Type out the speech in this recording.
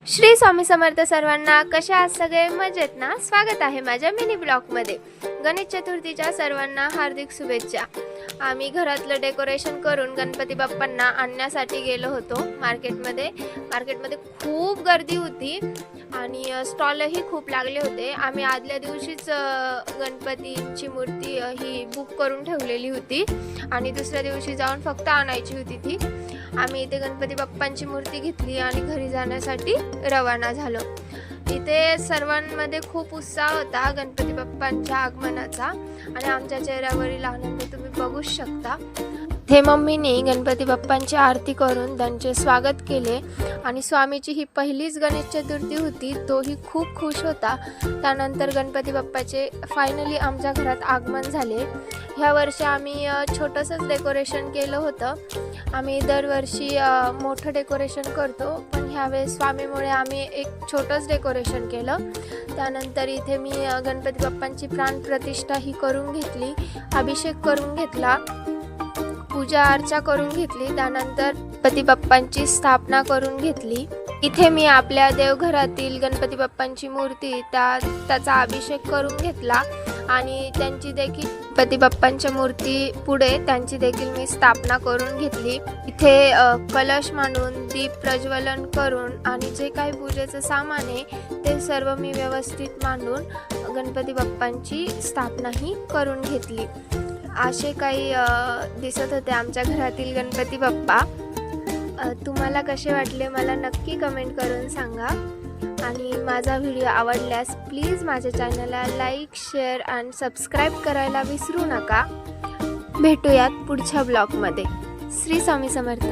श्री स्वामी समर्थ सर्वांना. कशा आहात सगळे? मजेत ना? स्वागत आहे माझ्या मिनी ब्लॉगमध्ये. गणेश चतुर्थीच्या सर्वांना हार्दिक शुभेच्छा. आम्ही घरातलं डेकोरेशन करून गणपती बाप्पांना आणण्यासाठी गेलो होतो मार्केटमध्ये खूप गर्दी होती आणि स्टॉलही खूप लागले होते. आम्ही आदल्या दिवशीच गणपतीची मूर्ती ही बुक करून ठेवलेली होती आणि दुसऱ्या दिवशी जाऊन फक्त आणायची होती ती. आम्ही इथे गणपती बाप्पांची मूर्ती घेतली आणि घरी जाण्यासाठी रवाना झालो. इथे सर्वांमध्ये खूप उत्साह होता गणपती बाप्पांच्या आगमनाचा आणि आमच्या चेहऱ्यावरील आनंद तुम्ही बघू शकता. हे मम्मीने गणपती बाप्पांची आरती करून त्यांचे स्वागत केले आणि स्वामीची ही पहिलीच गणेश चतुर्थी होती. तोही खूप खुश होता. त्यानंतर गणपती बाप्पाचे फायनली आमच्या घरात आगमन झाले. ह्या वर्षी आम्ही छोटंसंच डेकोरेशन केलं होतं. आम्ही दरवर्षी मोठं डेकोरेशन करतो, पण ह्यावेळेस स्वामीमुळे आम्ही एक छोटंच डेकोरेशन केलं. त्यानंतर इथे मी गणपती बाप्पांची प्राणप्रतिष्ठा ही करून घेतली, अभिषेक करून घेतला, पूजा अर्चा करून घेतली. त्यानंतर गणपती बाप्पांची स्थापना करून घेतली. इथे मी आपल्या देवघरातील गणपती बाप्पांची मूर्ती त्याचा अभिषेक करून घेतला आणि त्यांची देखील गणपती बाप्पांच्या मूर्ती पुढे त्यांची देखील मी स्थापना करून घेतली. इथे कलश मांडून दीप प्रज्वलन करून आणि जे काही पूजेचं सामान आहे ते सर्व मी व्यवस्थित मांडून गणपती बाप्पांची स्थापनाही करून घेतली. असे काही दिसत होते आमच्या घरातील गणपती बाप्पा. तुम्हाला कसे वाटले मला नक्की कमेंट करून सांगा आणि माझा व्हिडिओ आवडल्यास प्लीज माझ्या चॅनलला लाईक, शेअर आणि सबस्क्राईब करायला विसरू नका. भेटूयात पुढच्या ब्लॉगमध्ये. श्री स्वामी समर्थ.